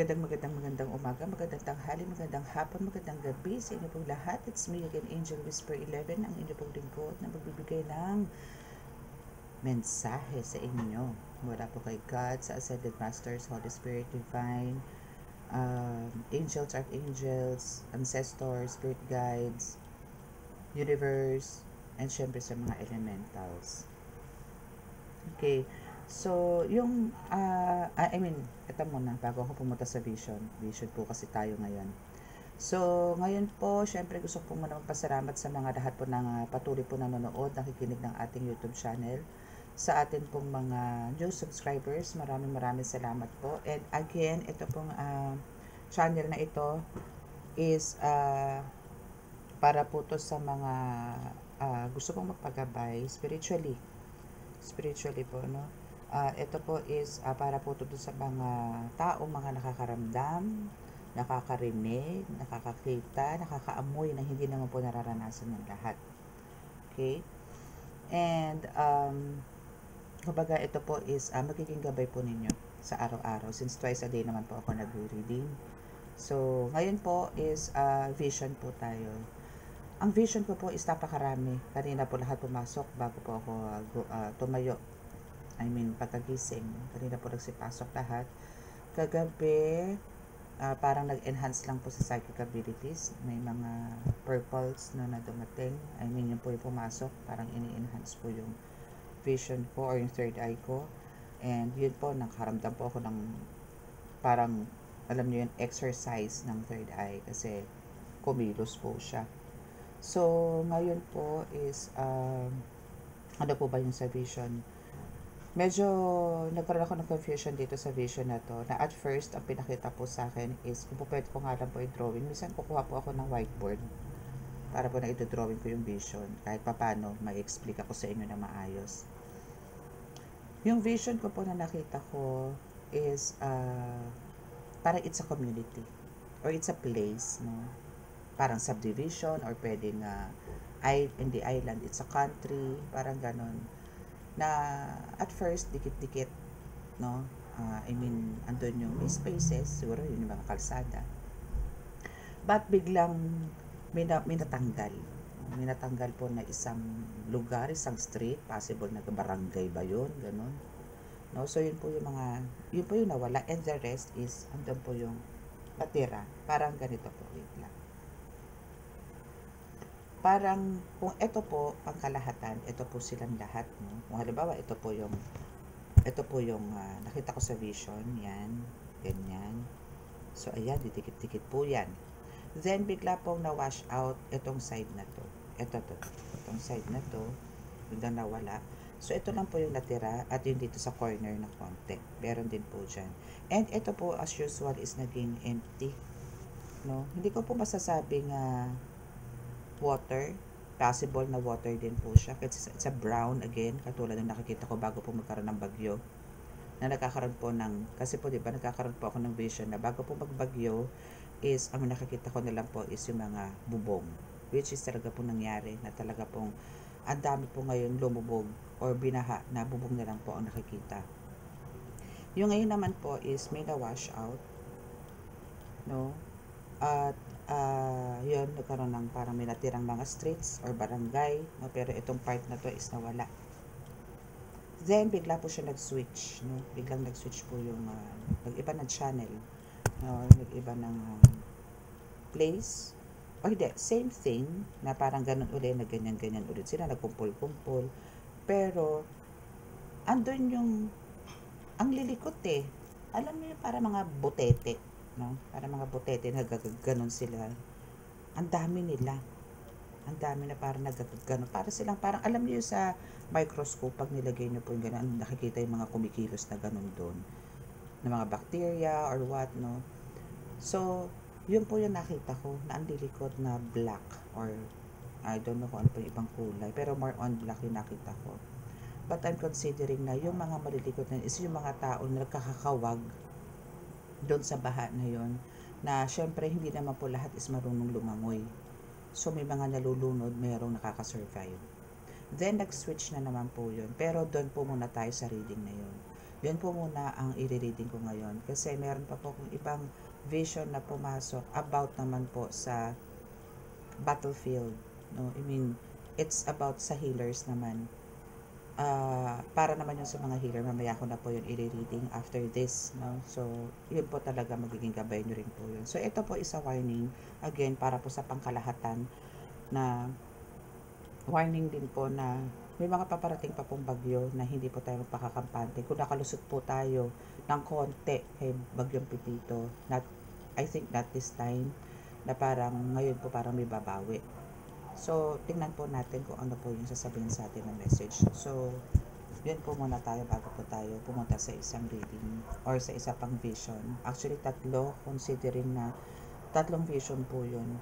Magandang umaga, magandang tanghali, magandang hapon, magandang gabi sa inyo pong lahat. It's me again, Angel Whisper 11, ang inyo pong lingkod na magbibigay ng mensahe sa inyo. Mula po kay God, sa Ascended Masters, Holy Spirit Divine, angels, archangels, ancestors, spirit guides, universe, and syempre sa mga elementals. Okay. So, ito muna, bago ako pumunta sa vision. Vision po kasi tayo ngayon. So, ngayon po, syempre gusto ko muna magpasalamat sa mga lahat po ng patuloy po nanonood, nakikinig ng ating YouTube channel. Sa atin pong mga new subscribers, maraming salamat po. And again, ito pong channel na ito is para po to sa mga gusto pong magpagabay spiritually po, no? Ito po is para po ito sa mga taong mga nakakaramdam, nakakarinig, nakakakita, nakakaamoy na hindi naman po nararanasan ng lahat. Okay? And, kumbaga ito po is magiging gabay po ninyo sa araw-araw since twice a day naman po ako nag-reading. So, ngayon po is vision po tayo. Ang vision ko po is napakarami. Kanina po lahat pumasok bago po ako tumayo. Pagkagising. Kanina po nagsipasok lahat. Kagabi, parang nag-enhance lang po sa psychic abilities. May mga purples na dumating. Yun po yung pumasok. Parang ini-enhance po yung vision ko or yung third eye ko. And yun po, nakaramdam po ako ng parang, alam niyo yun, exercise ng third eye kasi kumilos po siya. So, ngayon po is, ano po ba yung sa vision? Medyo nagkaroon ako ng confusion dito sa vision na to, na at first, ang pinakita po sa akin is, kung po pwede ko nga lang po i-drawing, minsan kukuha po ako ng whiteboard para po na ito-drawing ko yung vision, kahit papano, may-explic ako sa inyo na maayos. Yung vision ko po na nakita ko is, parang it's a community, or it's a place, no? Parang subdivision, or pwedeng in the island, it's a country, parang ganon. Na at first, dikit-dikit, no? Andun yung spaces, siguro yun yung mga kalsada. But biglang may natanggal. May natanggal po na isang lugar, isang street, possible na barangay ba yun, ganon. No? So yun po yung nawala, and the rest is, andun po yung patira. Parang ganito po, wait lang. Parang kung ito po pangkalahatan, ito po silang lahat, no? Kung halimbawa ito po yung nakita ko sa vision, yan, ganyan. So ayan, didikit-dikit po yan. Then bigla pong na-wash out itong side na to. Itong side na to, biglang nawala. So ito lang po yung natira at yung dito sa corner na konti. Meron din po dyan. And ito po as usual is naging empty, no? Hindi ko po masasabing water, possible na water din po siya. It's a brown again, katulad ng nakikita ko bago po magkaroon ng bagyo. Na nagkakaroon po kasi po diba nagkakaroon po ako ng vision na bago po magbagyo is, ang nakikita ko na lang po is yung mga bubong. Which is talaga po nangyari, na talaga pong ang dami po ngayon lumubog or binaha na bubong na lang po ang nakikita. Yung ngayon naman po is may na-wash out, no? At yun, nagkaroon ng parang may natirang mga streets or barangay, no? Pero itong part na to is nawala. Then bigla po siya nag-switch, no? Biglang nag-switch po yung nag-iba ng channel, no? Nag-iba ng place, o hindi, same thing na parang ganun ulit, na ganyan ulit sila, nagkumpul-kumpul, pero andun yung ang lilikot alam niyo para mga butete, no? Para mga butete na gaganon sila. Ang dami nila. Ang dami na parang nagaganon. Para silang parang, alam niyo sa microscope, pag nilagay niyo po yung ganon, nakikita yung mga kumikilos na ganon doon. Na mga bacteria or what, no? So, yun po yung nakita ko, na ang lilikot na black, or I don't know kung ano po yung ibang kulay, pero more on black yung nakita ko. But I'm considering na yung mga malilikot na is yung mga tao na nagkakakawag doon sa baha na yon, na syempre hindi naman po lahat is marunong lumangoy. So may mga nalulunod, mayroong nakakasurvive. Then nag-switch na naman po yun. Pero doon po muna tayo sa reading na yun. Yan po muna ang i-reading ko ngayon. Kasi meron pa po kung ibang vision na pumasok about naman po sa battlefield. No? I mean, it's about sa healers naman. Para naman yun sa mga healer, mamaya ko na po yung i-reading after this. No? So, yun po talaga magiging gabay nyo rin po yun. So, ito po is a warning. Again, para po sa pangkalahatan na warning din po na may mga paparating pa pong bagyo na hindi po tayo magpakakampante. Kung nakalusot po tayo ng konti kay bagyong Pipito, I think not this time, na parang ngayon po parang may babawi. So, tingnan po natin kung ano po yung sasabihin sa atin ng message. So, yun po muna tayo bago po tayo pumunta sa isang reading or sa isa pang vision. Actually, considering na tatlong vision po yun.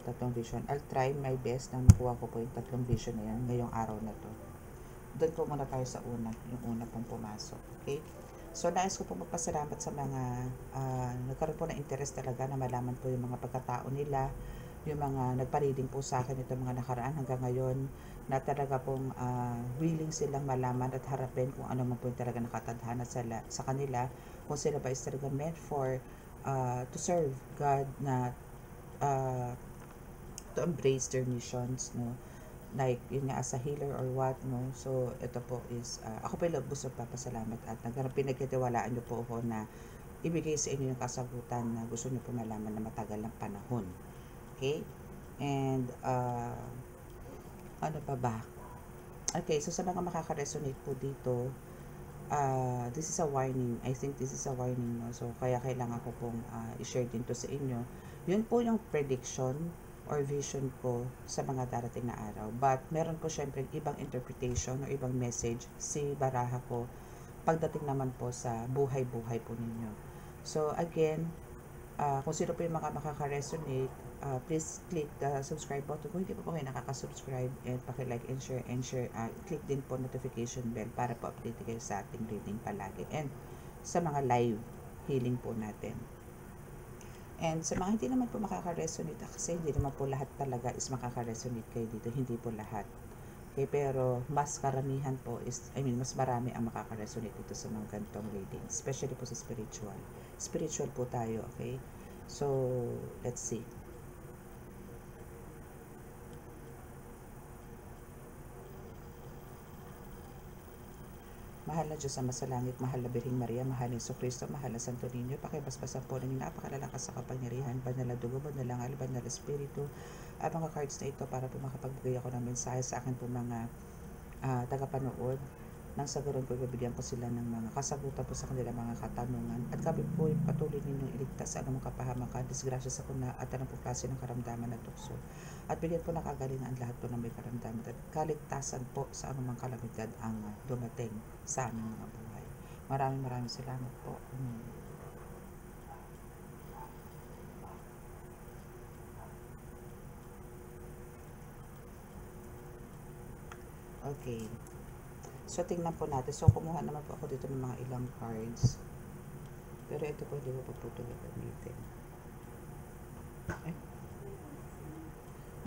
Tatlong vision. I'll try my best na makuha ko po yung tatlong vision na yan ngayong araw na to. Doon po muna tayo sa una, yung una pong pumasok. Okay? So, nais ko po magpasalamat sa mga nagkaroon po ng interest talaga na malaman po yung mga pagkatao nila, yung mga nagpa-reading po sa akin itong mga nakaraan hanggang ngayon, na talaga pong willing silang malaman at harapin kung ano man po yung talaga nakatadhana sa kanila, kung sila ba is talaga meant for to serve God, na to embrace their missions, no? Like, yun nga, as a healer or what, no? So, ito po is, ako po yung lubos nagpapasalamat at pinagkitiwalaan nyo po ako na ibigay sa inyo yung kasagutan na gusto nyo po malaman na matagal ng panahon. Okay? And, ano pa ba? Okay, so sa mga makaka-resonate po dito, this is a warning. I think this is a warning, no? So, kaya kailangan ko pong i-share din to sa inyo. Yun po yung prediction or vision ko sa mga darating na araw. But, meron po syempre ibang interpretation o ibang message si baraha ko pagdating naman po sa buhay-buhay po ninyo. So, again, kung sino po yung mga makaka-resonate, please click the subscribe button kung hindi po kayo nakaka-subscribe, and paki-like and share, click din po notification bell para po update kayo sa ating reading palagi and sa mga live healing po natin. And sa mga hindi naman po makaka-resonate, kasi hindi naman po lahat talaga is makaka-resonate kayo dito, hindi po lahat. Okay, pero mas karamihan po is, mas marami ang makaka-resonate dito sa mga ganitong reading, especially po sa spiritual. Spiritual po tayo, okay? So, let's see. Mahal na Diyos Ama sa langit, mahal na Birheng Maria, mahal na Jesucristo, mahal na Santo Niño, pakibasbasan po ng napakalalakas sa kapangyarihan, banal na dugo, banal na ngal, banal na espiritu, at mga cards na ito para po makapagbigay ako ng mensahe sa akin po mga tagapanood. Nang sa ganoon po, ibibigyan ko sila ng mga kasagutan po sa kanilang mga katanungan. At kami po patuloy ninyong iligtas sa anumang kapahamakan, disgrasya sa kuna at anong klase ng karamdaman at tukso. At bigyan po ng kagalingan lahat po ng may karamdaman at kaligtasan po sa anumang kalamidad ang dumating sa aming mga buhay. Maraming salamat po. Okay. So, tingnan po natin. So, kumuha naman po ako dito ng mga ilang cards. Pero ito po, hindi ko pa po ito gagamitin.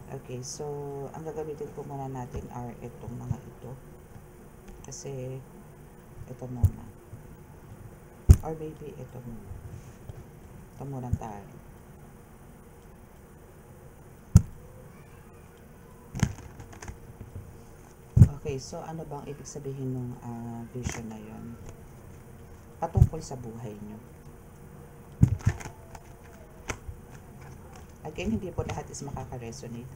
Okay, so, ang gagamitin po muna natin are itong mga ito. Kasi, ito muna. Or maybe, ito muna. Ito muna tayo. Okay, so ano bang ibig sabihin ng vision na yon? Patungkol sa buhay nyo. Again, hindi po lahat is makaka-resonate.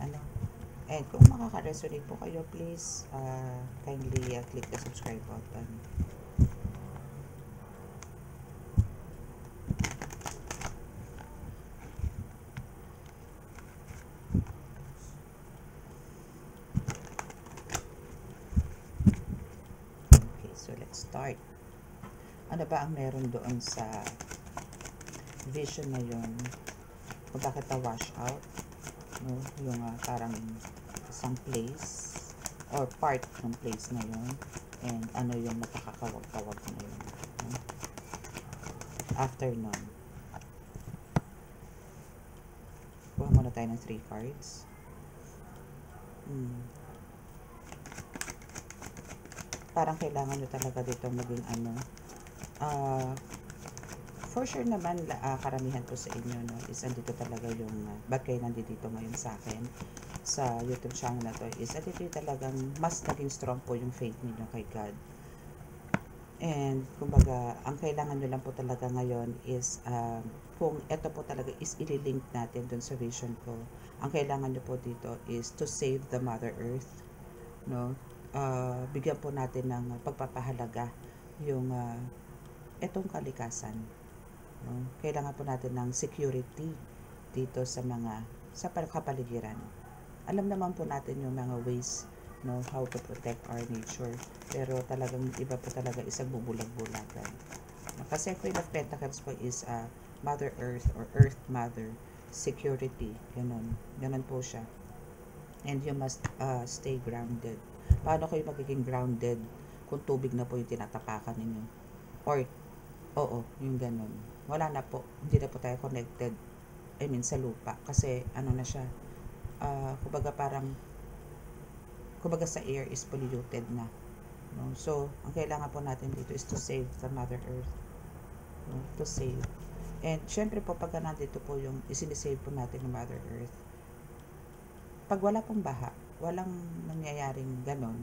And kung makaka-resonate po kayo, please kindly click the subscribe button. Okay, so let's start. Ano ba ang meron doon sa vision na yon? Kung bakit wash out, no? Yung parang isang place or part ng place na yon, and ano yung nakakakawag-tawag na yun, no? After nun, kuha muna tayo ng 3 cards. Parang kailangan nyo talaga dito maging Ah, for sure naman, karamihan po sa inyo, no, is andito talaga yung, ba't kayo nandito ngayon sa akin, sa YouTube channel na to, is andito yung talagang mas naging strong po yung faith ninyo kay God. And, kumbaga, ang kailangan nyo lang po talaga ngayon is, kung ito po talaga is ililink natin dun sa vision ko, ang kailangan nyo po dito is to save the Mother Earth, no? Bigyan po natin ng pagpapahalaga yung etong kalikasan, no? Kailangan po natin ng security dito sa kapaligiran. Alam naman po natin yung mga ways, no, how to protect our nature, pero talagang iba po talaga isang bubulag-bulagan. Kasi Queen of Pentacles po is Mother Earth or Earth Mother, security, ganun po siya. And you must stay grounded. Paano kayo magiging grounded kung tubig na po yung tinatapakan ninyo? Or, oo, yung ganun. Wala na po, hindi na po tayo connected, I mean, sa lupa. Kasi, ano na siya, kumbaga sa air is polluted na. No? So, ang kailangan po natin dito is to save the Mother Earth. No? To save. And, syempre po, pagka nandito po yung isinisave po natin ng Mother Earth, pag wala pong baha, walang nangyayaring ganon,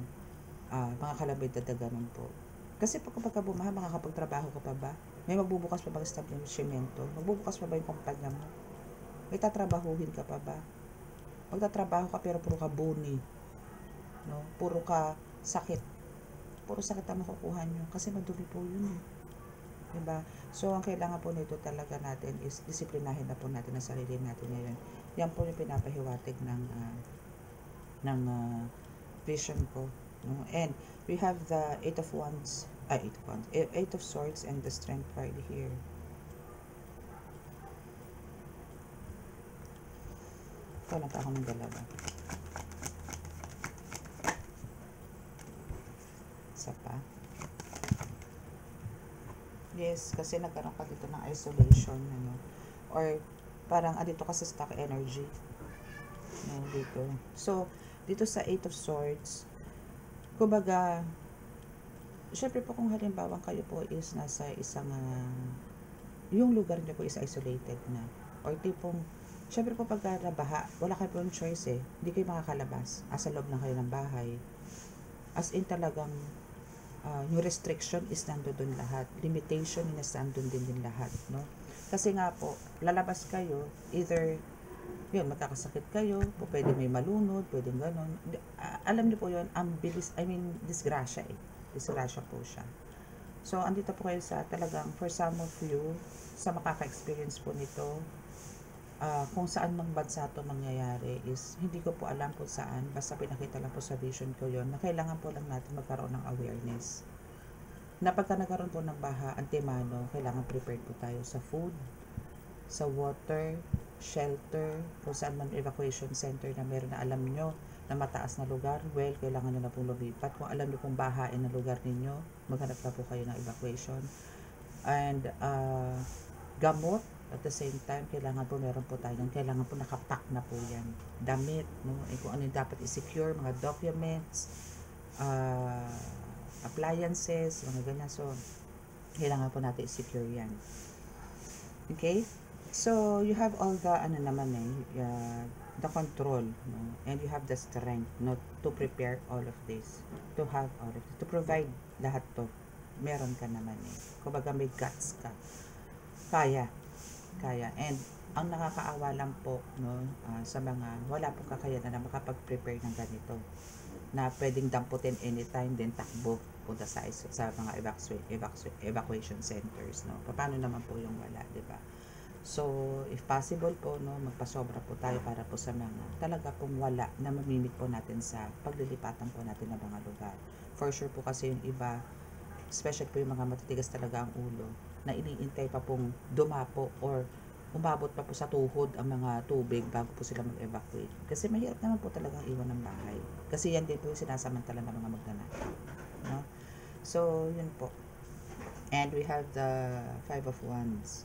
mga calamidad na ganon po. Kasi pagka bumaha, makakapagtrabaho ka pa ba? May magbubukas pa ba ang establishmento? Magbubukas pa ba yung kumpanya mo? May tatrabahuhin ka pa ba? Magtatrabaho ka pero puro ka buni, no? Puro ka sakit. Puro sakit ang makukuha nyo kasi madumi po yun eh. Diba? So, ang kailangan po nito talaga natin is disiplinahin na po natin ang sarili natin ngayon. Yan po yung pinapahiwatig ng vision ko. No? And we have the Eight of Swords and the Strength card here. Ito na pa ako ng dalawa. Isa pa. Yes, kasi nagkaroon ka dito ng isolation, ano, or parang dito ka sa stuck energy, no, dito. So, dito sa Eight of Swords, kumbaga, syempre po kung halimbawa kayo po is nasa isang, yung lugar niyo po is isolated na, or tipong, syempre po pagka nabaha, wala kayo pong choice eh, hindi kayo makakalabas, sa loob lang kayo ng bahay, as in talagang, yung restriction is nandun lahat. Limitation is nandun din lahat, no? Kasi nga po, lalabas kayo, either, yun, magkakasakit kayo, po pwede may malunod, pwedeng ganon. Alam niyo po yun, ang bilis, I mean, disgrasya eh. Disgrasya po siya. So, andito po kayo sa talagang, for some of you, sa makaka-experience po nito, kung saan mang bansa ito mangyayari is hindi ko po alam kung saan, basta pinakita lang po sa vision ko yon na kailangan po lang natin magkaroon ng awareness na pagka nagkaroon po ng baha, antemano, kailangan prepared po tayo sa food, sa water, shelter, kung saan man evacuation center na meron na alam nyo na mataas na lugar, well, kailangan nyo na pong lumipat. Kung alam nyo pong bahain na lugar ninyo, maghanap na po kayo ng evacuation. And gamot, at the same time, kailangan po meron po tayo yan. Kailangan po nakapack na po yan. Damit, no? E kung ano yung dapat i-secure, mga documents, appliances, mga ganyan. So, kailangan po natin i-secure yan. Okay? So, you have all the, the control, no? And you have the strength, no? To prepare all of this. To have all of this. To provide lahat to. Meron ka naman eh. Kumbaga may guts ka. Kaya. And ang nakakaawa lang po, no, sa mga wala pong kakayanan na makapag-prepare ng ganito na pwedeng damputin anytime, then takbo punta sa mga evacuation centers, no. Paano naman po yung wala, di ba? So, if possible po, no, magpasobra po tayo para po sa mga talaga pong wala na mamimit po natin sa paglilipatan po natin ng mga lugar. For sure po kasi yung iba, especially po yung mga matitigas talaga ang ulo, na iniintay pa pong dumapo or umabot pa po sa tuhod ang mga tubig bago po sila mag-evacuate. Kasi mahirap naman po talagang iwan ng bahay. Kasi yan din po yung sinasamantala ng mga magnanakaw. No? So, yun po. And we have the Five of Wands.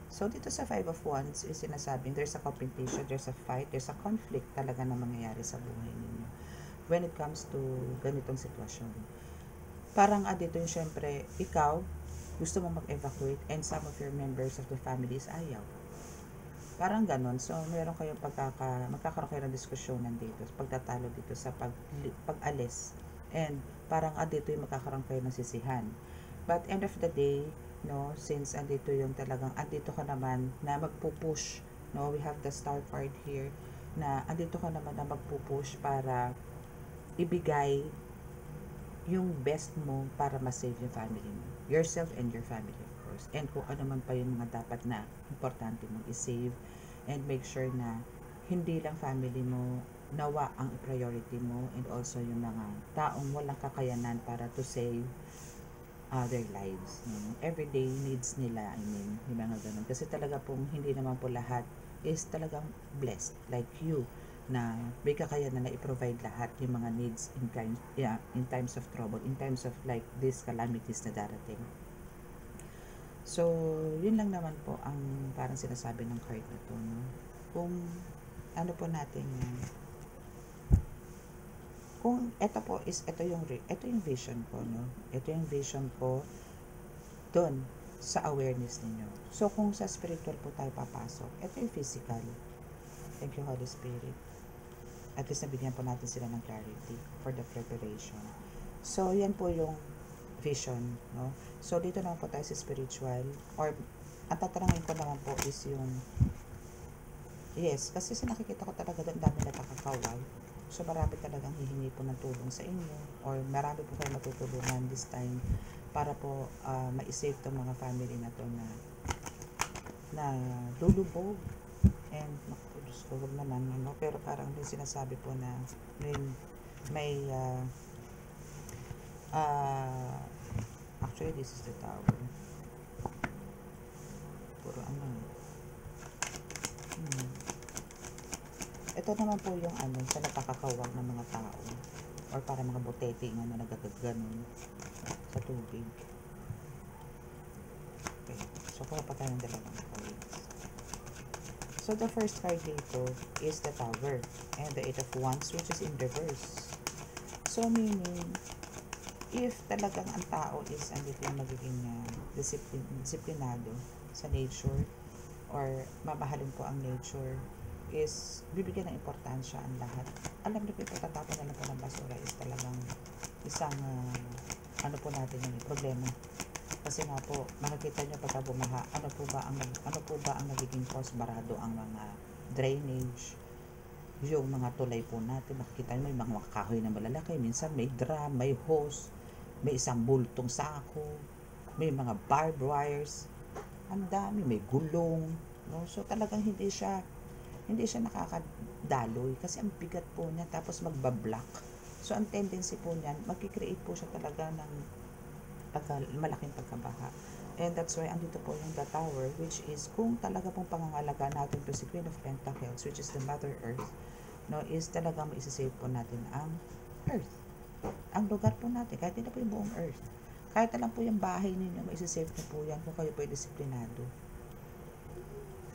So, dito sa Five of Wands, is sinasabing there's a competition, there's a fight, there's a conflict talaga na mangyayari sa buhay ninyo when it comes to ganitong sitwasyon. Parang dito yung syempre, ikaw, gusto mo mag-evacuate and some of your members of the family is ayaw. Parang ganon. So, meron kayong magkakaroon kayo ng diskusyonan dito, pagtatalo dito sa pag-alis. And parang dito yung magkakaroon kayo ng sisihan. But end of the day, no, since andito yung talagang, andito ka naman na magpupush, no, we have the star card here, na andito ka naman na magpupush para ibigay yung best mo para ma-save yung family mo. Yourself and your family, of course. And kung ano man pa yung mga dapat na importante mong i-save and make sure na hindi lang family mo nawa ang priority mo, and also yung mga taong walang kakayanan para to save their lives. Everyday needs nila, I mean, yung mga ganun. Kasi talaga pong hindi naman po lahat is talagang blessed like you na may kakayanan na i-provide lahat yung mga needs in times of trouble, in times of like these calamities na darating. So, yun lang naman po ang parang sinasabi ng card na to, no? Kung ano po natin kung ito po is ito yung vision ko, no? Ito yung vision ko doon sa awareness ninyo. So, kung sa spiritual po tayo papasok, ito yung physical. Thank you, Holy Spirit. At least nabigyan po natin sila ng clarity for the preparation. So, yan po yung vision, no? So, dito naman po tayo sa spiritual, or ang tatanungin ko naman po is yung yes, kasi sa nakikita ko talaga doon dami nakakakaway. So, marami talagang hihingi po ng tulong sa inyo, or marami po kayo matutulungan this time para po ma-save itong mga family na to na lulubog. And Diyos ko, wag naman, ano, pero parang may sinasabi po na may actually this is the tower. Puro ano. Ito naman po yung ano, sa nakakakawag ng mga tao, or para mga botete nga na nagagaganon sa tubig. Okay, so kuha pa tayo ng dalawang cards. So the first card dito is the Tower and the Eight of Wands, which is in reverse. So meaning, if talagang ang tao is andito lang magiging disiplinado sa nature, or mamahalin po ang nature, is bibigyan ng importansya ang lahat. Alam niyo po, patatapon na lang po ng basura is talagang isang ano po natin yung problema. Kasi nga po, makikita niyo pagka bumaha, ano po ba ang nagiging cause? Barado ang mga drainage, yung mga tulay po natin. Makikita niyo may mga kahoy na malalaki, minsan may drum, may hose, may isang bultong sako, may mga barbed wires, ang dami, may gulong, no? So talagang hindi siya nakakadaloy kasi ang bigat po niya, tapos magbablock. So ang tendency po niyan, magkikreate po siya talaga ng malaking pagkabaha. And that's why andito po yung the Tower, which is kung talaga pong pangangalaga natin to si Queen of Pentacles, which is the Mother Earth, no, is talaga maisisave po natin ang Earth. Ang lugar po natin, kahit hindi po yung buong Earth. Kahit na lang po yung bahay ninyo, maisisave na po yan kung kayo po ay disiplinado.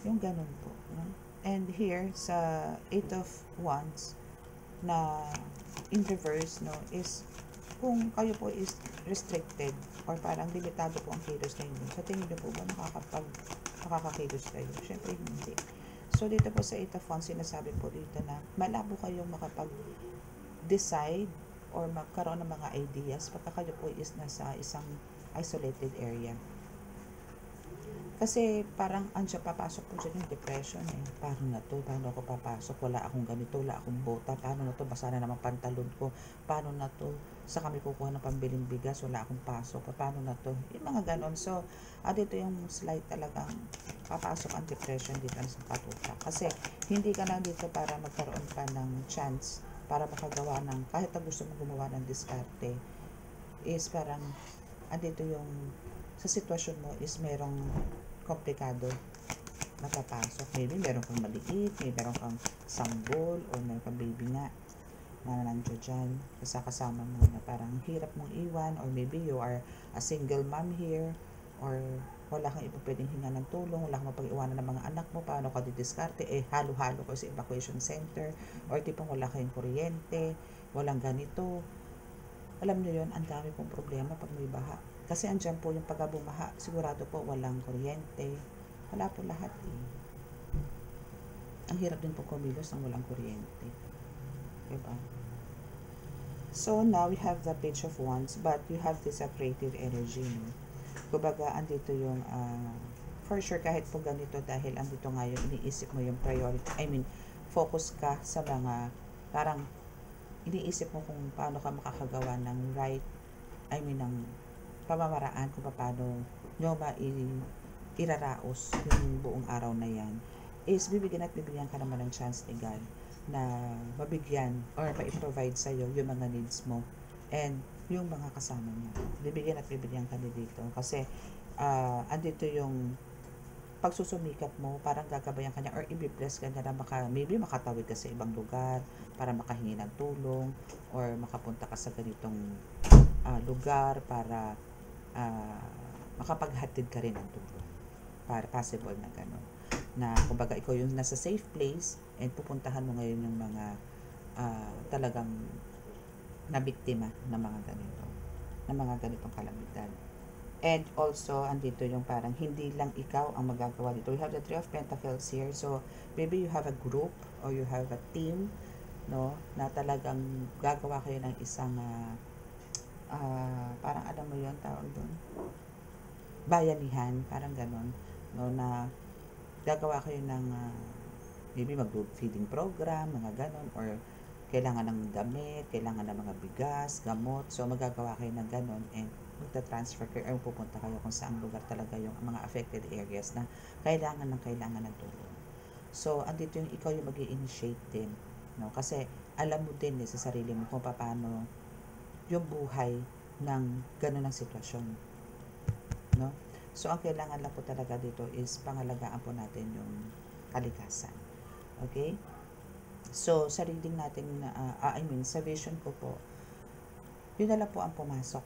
Yung ganun po, no? And here, sa Eight of Wands na in reverse, no, is kung kayo po is restricted or parang limitado po ang kilos ninyo, sa tingin niyo po ba makakakilos kayo? Syempre hindi. So dito po sa Eight of Wands, sinasabi po dito na malabo kayong makapag-decide or magkaroon ng mga ideas pagka kayo po is nasa isang isolated area. Kasi parang papasok po dyan yung depression eh. Paano ako papasok? Wala akong ganito, wala akong bota. Paano na to? Basa na naman pantalon ko. Paano na to? Sa kami kukuha ng pambiling bigas, wala akong pasok. Paano na to? Yung mga ganon. So, dito yung slide talagang papasok ang depression dito sa patuta. Kasi hindi ka na dito para magkaroon ka ng chance para makagawa ng, kahit na gusto mo gumawa ng diskarte, is parang andito yung sa sitwasyon mo is merong komplikado na papasok. Maybe meron kang maliit, maybe meron kang sanggol, or meron kang baby nga na nandiyo dyan, kasama mo na parang hirap mong iwan, or maybe you are a single mom here, or wala kang iba pwedeng hinga ng tulong, wala kang mapag-iwanan ng mga anak mo, paano ka didiskarte, halo-halo ko sa evacuation center, or tipong wala kayong kuryente, walang ganito. Alam niyo yon, ang dami pong problema pag may baha. Kasi andyan po yung pagka bumaha, sigurado po walang kuryente. Wala po lahat eh. Ang hirap din po kumilos ng walang kuryente. Diba? So, now we have the Page of Wands, but you have this creative energy, no? Kumbaga, andito yung, for sure, kahit po ganito, dahil andito nga yung iniisip mo yung priority, focus ka sa mga, parang, iniisip mo kung paano ka makakagawa ng ng pamamaraan kung paano nyo iraraos yung buong araw na yan, is bibigyan ka naman ng chance ni God na mabigyan or ma-provide sa'yo yung mga needs mo and yung mga kasama niya. Bibigyan ka dito kasi andito yung pagsusumikap mo, parang gagabayan ka niya or i-bless ka niya na maybe makatawid ka sa ibang lugar para makahingi ng tulong or makapunta ka sa ganitong lugar para makapaghatid ka rin ng tulong. Para possible na gano'n. Na kumbaga ikaw yung nasa safe place and pupuntahan mo ngayon yung mga talagang nabiktima ng mga ganitong kalamidad. And also, andito yung parang hindi lang ikaw ang magagawa dito. We have the Three of Pentacles here. So, maybe you have a group or you have a team, no, na talagang gagawa kayo ng isang parang alam mo yun, tawag doon, bayanihan, parang ganon, no, na gagawa kayo ng maybe mag-group feeding program, mga ganon, or kailangan ng damit, kailangan ng mga bigas, gamot. So, magagawa kayo ng ganon and magta-transfer kayo or pupunta kayo kung saan lugar talaga yung mga affected areas na kailangan ng tulong. So, andito yung ikaw yung mag-i-initiate din, no? Kasi alam mo din sa sarili mo kung paano yung buhay ng ganun ang sitwasyon, no? So, ang kailangan lang po talaga dito is pangalagaan po natin yung kalikasan. Okay? So, sa reading natin, sa vision ko po, yun na lang po ang pumasok.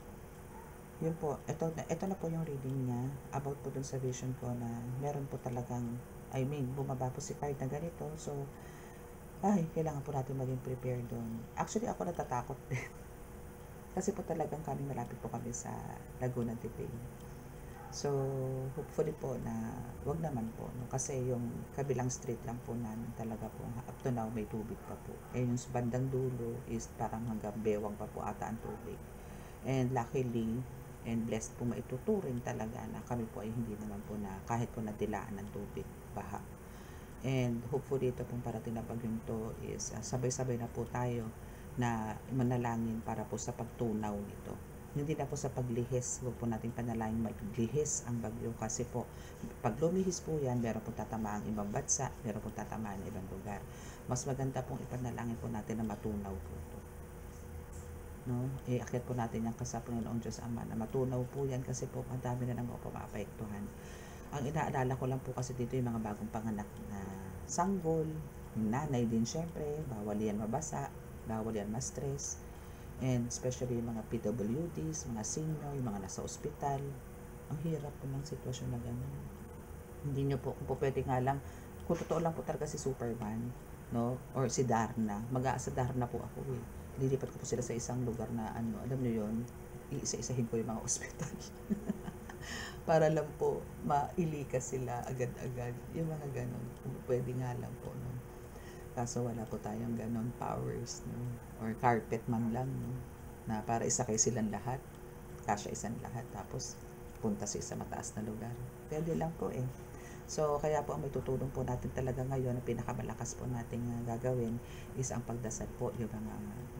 Yun po, ito na po yung reading niya about po dun sa vision ko na meron po talagang, bumaba po si card na ganito. So, kailangan po natin maging prepared doon. Actually, ako natatakot din. Kasi po talagang malapit po kami sa Laguna de Bay. So, hopefully po na wag naman po, no? Kasi yung kabilang street lang po namin talaga po, up to now may tubig pa po. Yung bandang dulo is parang hanggang bewang pa po ata ang tubig. And luckily, and blessed po maituturing talaga na kami po ay hindi naman po na kahit po nadilaan ng tubig, baha. And hopefully ito pong parating na bagyong to is sabay-sabay na po tayo na manalangin para po sa pagtunaw nito. Hindi na po sa paglihis, huwag po natin panalangin maglihis ang bagyo kasi po pag lumihis po yan, meron pong tatamaan ibang bansa, meron pong tatamaan ibang lugar. Mas maganda pong ipanalangin po natin na matunaw po ito, no? Iakyat po natin yung sa Panginoong Diyos Ama na matunaw po yan kasi po madami na naman po maapektuhan. Ang inaalala ko lang po kasi dito yung mga bagong panganak na sanggol, yung nanay din syempre, bawal yan mabasa, bawal yan ma-stress, and especially yung mga PWDs, mga senior, yung mga nasa ospital. Ang hirap po ng sitwasyon na gano'n. Hindi nyo po, kung po pwede nga lang, kung totoo lang po talaga si Superman, no, or si Darna, mag-aasa Darna po ako eh. Lilipat ko po sila sa isang lugar na alam nyo yun, iisa-isahin ko yung mga ospital. Para lang po mailikas sila agad-agad. Yung mga ganon, kung pwede nga lang po, no. Kaso wala po tayong ganon powers, no, or carpet man lang, no, na para isakay silang lahat, kasya isang lahat, tapos punta sa isang mataas na lugar. Pwede lang po eh. So, kaya po ang may tutulong po natin talaga ngayon, ang pinakamalakas po nating gagawin is ang pagdasal po, yung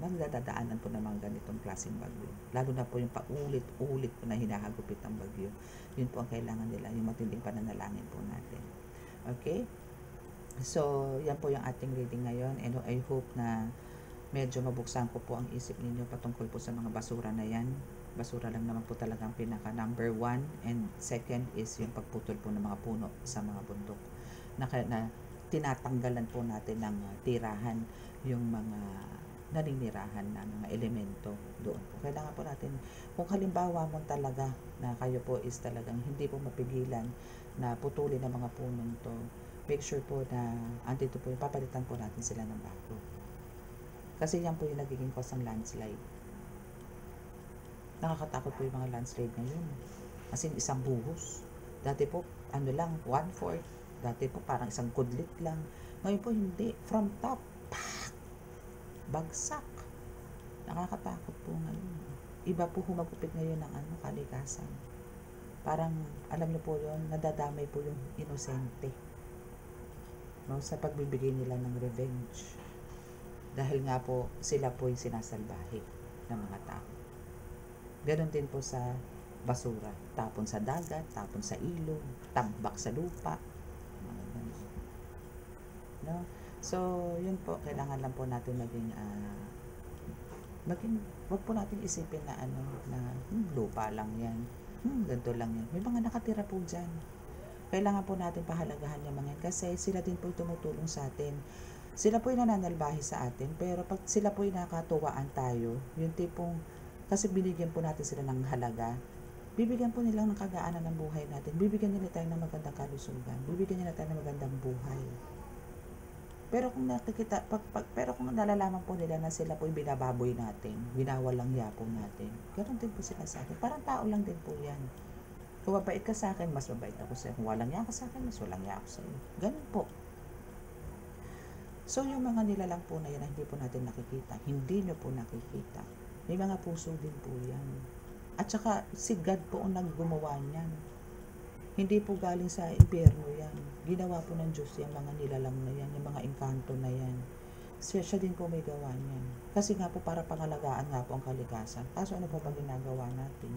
mga dadaanan po ng mga ganitong klaseng bagyo. Lalo na po yung paulit-ulit po na hinahagupit ang bagyo. Yun po ang kailangan nila, yung matinding pananalangin po natin. Okay? So, yan po yung ating reading ngayon, and I hope na medyo mabuksan ko po ang isip ninyo patungkol po sa mga basura na yan. Basura lang naman po talagang pinaka number 1, and second is yung pagputol po ng mga puno sa mga bundok na tinatanggalan po natin ng tirahan yung mga naninirahan na mga elemento doon po. Kailangan po natin, kung halimbawa mo talaga na kayo po is talagang hindi po mapigilan na putulin ng mga punong to, make sure po na andito po yung papalitan po natin sila ng bago. Kasi yan po yung nagiging cause ng landslide. Nakakatakot po yung mga landslide ngayon. As in, isang buhos. Dati po, ano lang, 1/4. Dati po, parang isang kudlit lang. Ngayon po, hindi. From top, bagsak. Nakakatakot po ngayon. Iba po humagupit ngayon ng kalikasan. Parang, alam niyo po yun, nadadamay po yung inosente. No, sa pagbibigay nila ng revenge. Dahil nga po, sila po yung sinasalbahe ng mga tao. Ganon din po sa basura. Tapon sa dagat, tapon sa ilog, tambak sa lupa. No? So, yun po, kailangan lang po natin maging wag po natin isipin na lupa lang yan. Ganito lang yan. May mga nakatira po dyan. Kailangan po natin pahalagahan yung mga yan kasi sila din po tumutulong sa atin. Sila po yung nananalbahi sa atin, pero pag sila po yung nakatuwaan tayo, yung tipong, kasi binigyan po natin sila ng halaga, bibigyan po nila ng kagaanan ng buhay natin, bibigyan nila tayo ng magandang kalusugan, bibigyan nila tayo ng magandang buhay. Pero kung pero kung nalalaman po nila na sila po yung binababoy natin, binawalang hiya po natin, ganoon din po sila sa akin. Parang tao lang din po yan. Kung mabait ka sa akin, mas mabait ako sa iyo. Kung walang hiya ka sa akin, mas walang hiya ako sa iyo. Ganun po. So, yung mga nilalang po na yan na hindi po natin nakikita, hindi nyo po nakikita. May mga puso din po yan. At saka, si God po ang naggumawa niyan. Hindi po galing sa impyerno yan. Ginawa po ng Diyos yung mga nilalang na yan, yung mga engkanto na yan. Siya din po may gawa niyan. Kasi nga po para pangalagaan nga po ang kalikasan. Kaso ano pa ba ginagawa natin?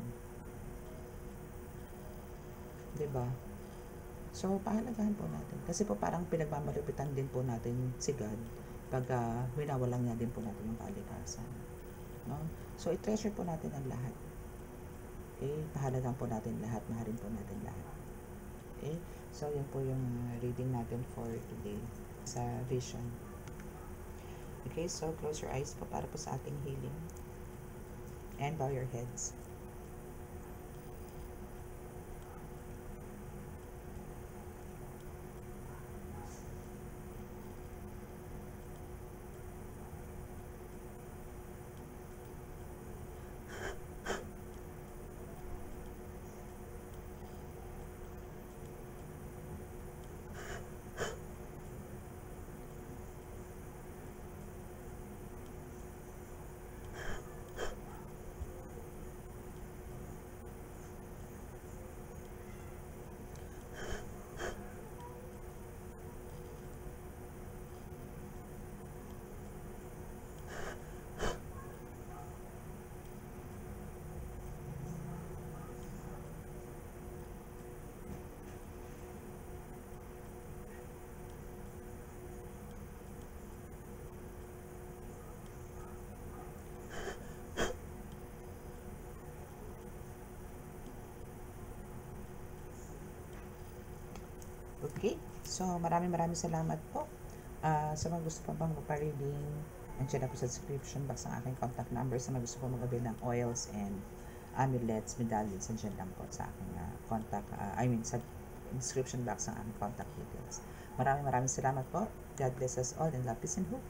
Diba? So, pahalagahan po natin. Kasi po parang pinagmamalupitan din po natin si God pag winawalang niya din po natin yung kalikasan. No? So, i-treasure po natin ang lahat. Okay? Pahalagahan po natin lahat. Mahalin po natin lahat. Okay? So, yun po yung reading natin for today sa vision. Okay? So, close your eyes po para po sa ating healing. And bow your heads. Okay? So, maraming salamat po. Sa mga gusto pa bang magpa-reading, nandiyan na po sa description box ang aking contact number. Sa mga gusto pa mag-avail ng oils and amulets, medallions, nandiyan lang po sa aking sa description box ang aking contact details. Maraming salamat po. God bless us all and love, peace and hope.